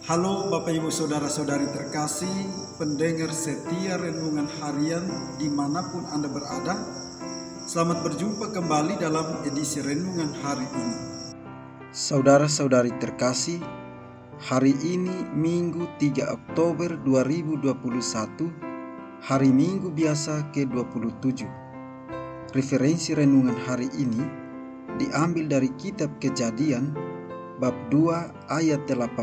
Halo Bapak Ibu Saudara-saudari terkasih, pendengar setia Renungan Harian dimanapun Anda berada. Selamat berjumpa kembali dalam edisi Renungan hari ini. Saudara-saudari terkasih, hari ini Minggu 3 Oktober 2021, hari Minggu biasa ke-27. Referensi Renungan hari ini diambil dari kitab Kejadian bab 2 ayat 18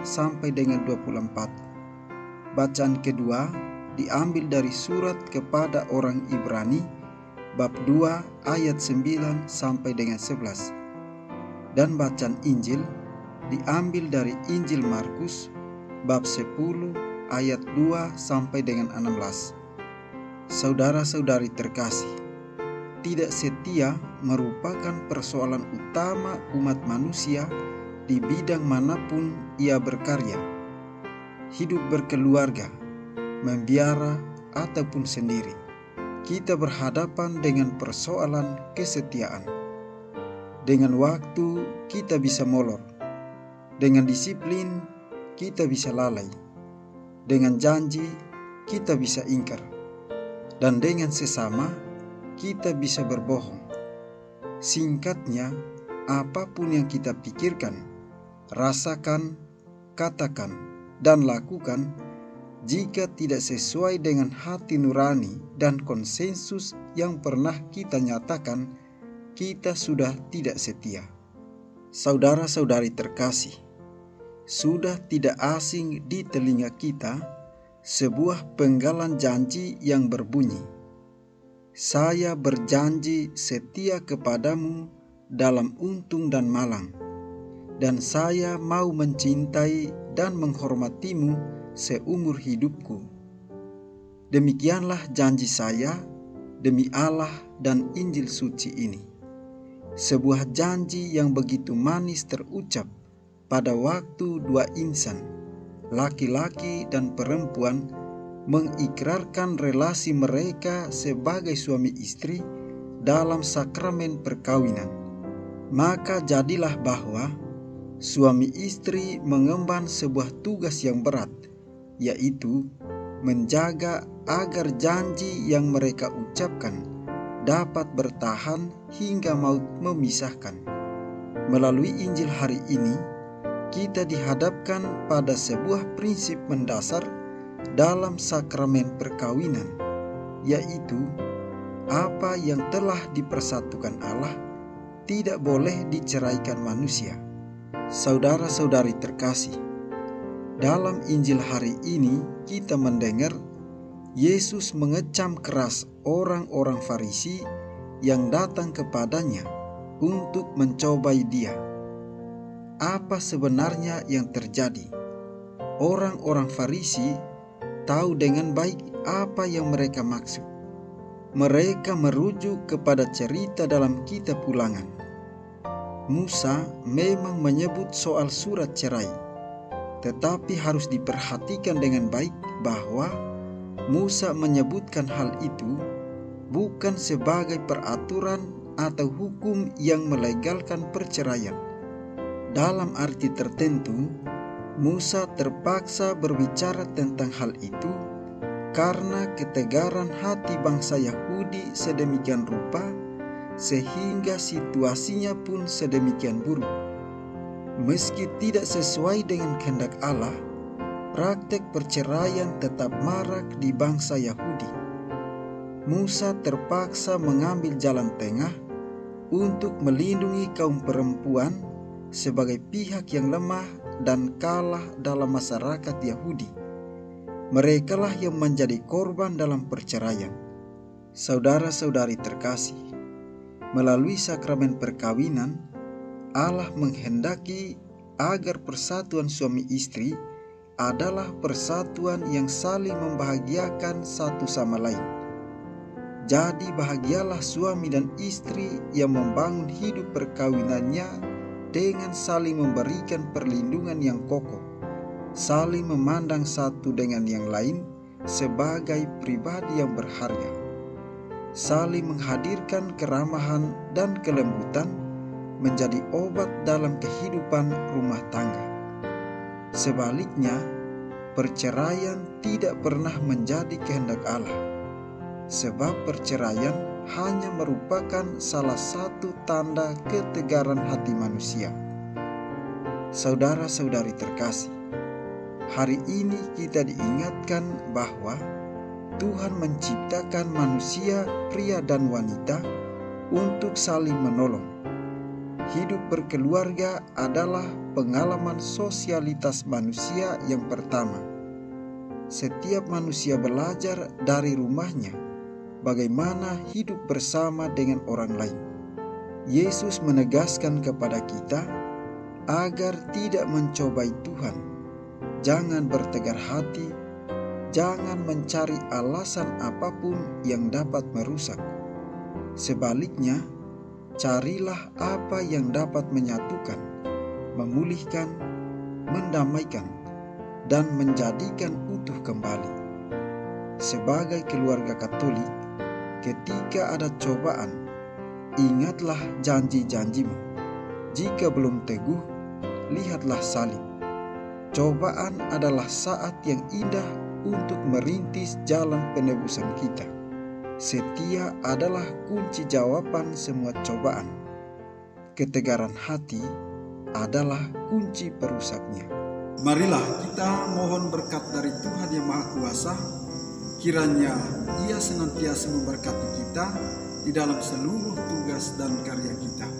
sampai dengan 24. Bacaan kedua diambil dari surat kepada orang Ibrani bab 2 ayat 9 sampai dengan 11. Dan bacaan Injil diambil dari Injil Markus bab 10 ayat 2 sampai dengan 16. Saudara-saudari terkasih, tidak setia merupakan persoalan utama umat manusia di bidang manapun ia berkarya, hidup berkeluarga, membiara, ataupun sendiri. Kita berhadapan dengan persoalan kesetiaan. Dengan waktu kita bisa molor, dengan disiplin kita bisa lalai, dengan janji kita bisa ingkar, dan dengan sesama kita bisa berbohong. Singkatnya, apapun yang kita pikirkan, rasakan, katakan, dan lakukan, jika tidak sesuai dengan hati nurani dan konsensus yang pernah kita nyatakan, kita sudah tidak setia. Saudara-saudari terkasih, sudah tidak asing di telinga kita sebuah penggalan janji yang berbunyi, "Saya berjanji setia kepadamu dalam untung dan malang, dan saya mau mencintai dan menghormatimu seumur hidupku." Demikianlah janji saya demi Allah dan Injil suci ini. Sebuah janji yang begitu manis terucap pada waktu dua insan, laki-laki dan perempuan, mengikrarkan relasi mereka sebagai suami istri dalam sakramen perkawinan. Maka jadilah bahwa suami istri mengemban sebuah tugas yang berat, yaitu menjaga agar janji yang mereka ucapkan dapat bertahan hingga maut memisahkan. Melalui Injil hari ini, kita dihadapkan pada sebuah prinsip mendasar dalam sakramen perkawinan, yaitu apa yang telah dipersatukan Allah tidak boleh diceraikan manusia. Saudara-saudari terkasih, dalam Injil hari ini kita mendengar Yesus mengecam keras orang-orang Farisi yang datang kepadanya untuk mencobai dia. Apa sebenarnya yang terjadi? Orang-orang Farisi tahu dengan baik apa yang mereka maksud. Mereka merujuk kepada cerita dalam kitab Ulangan. Musa memang menyebut soal surat cerai, tetapi harus diperhatikan dengan baik bahwa Musa menyebutkan hal itu bukan sebagai peraturan atau hukum yang melegalkan perceraian. Dalam arti tertentu, Musa terpaksa berbicara tentang hal itu karena ketegaran hati bangsa Yahudi sedemikian rupa sehingga situasinya pun sedemikian buruk. Meski tidak sesuai dengan kehendak Allah, praktek perceraian tetap marak di bangsa Yahudi. Musa terpaksa mengambil jalan tengah untuk melindungi kaum perempuan sebagai pihak yang lemah dan kalah dalam masyarakat Yahudi. Merekalah yang menjadi korban dalam perceraian. Saudara-saudari terkasih, melalui sakramen perkawinan, Allah menghendaki agar persatuan suami istri adalah persatuan yang saling membahagiakan satu sama lain. Jadi bahagialah suami dan istri yang membangun hidup perkawinannya dengan saling memberikan perlindungan yang kokoh, saling memandang satu dengan yang lain sebagai pribadi yang berharga, saling menghadirkan keramahan dan kelembutan menjadi obat dalam kehidupan rumah tangga. Sebaliknya, perceraian tidak pernah menjadi kehendak Allah, sebab perceraian hanya merupakan salah satu tanda ketegaran hati manusia. Saudara-saudari terkasih, hari ini kita diingatkan bahwa Tuhan menciptakan manusia pria dan wanita untuk saling menolong. Hidup berkeluarga adalah pengalaman sosialitas manusia yang pertama. Setiap manusia belajar dari rumahnya bagaimana hidup bersama dengan orang lain. Yesus menegaskan kepada kita agar tidak mencobai Tuhan. Jangan bertegar hati, jangan mencari alasan apapun yang dapat merusak. Sebaliknya, carilah apa yang dapat menyatukan, memulihkan, mendamaikan, dan menjadikan utuh kembali. Sebagai keluarga Katolik, ketika ada cobaan, ingatlah janji-janjimu. Jika belum teguh, lihatlah salib. Cobaan adalah saat yang indah untuk merintis jalan penebusan kita. Setia adalah kunci jawaban semua cobaan. Ketegaran hati adalah kunci perusaknya. Marilah kita mohon berkat dari Tuhan Yang Maha Kuasa. Kiranya Ia senantiasa memberkati kita di dalam seluruh tugas dan karya kita.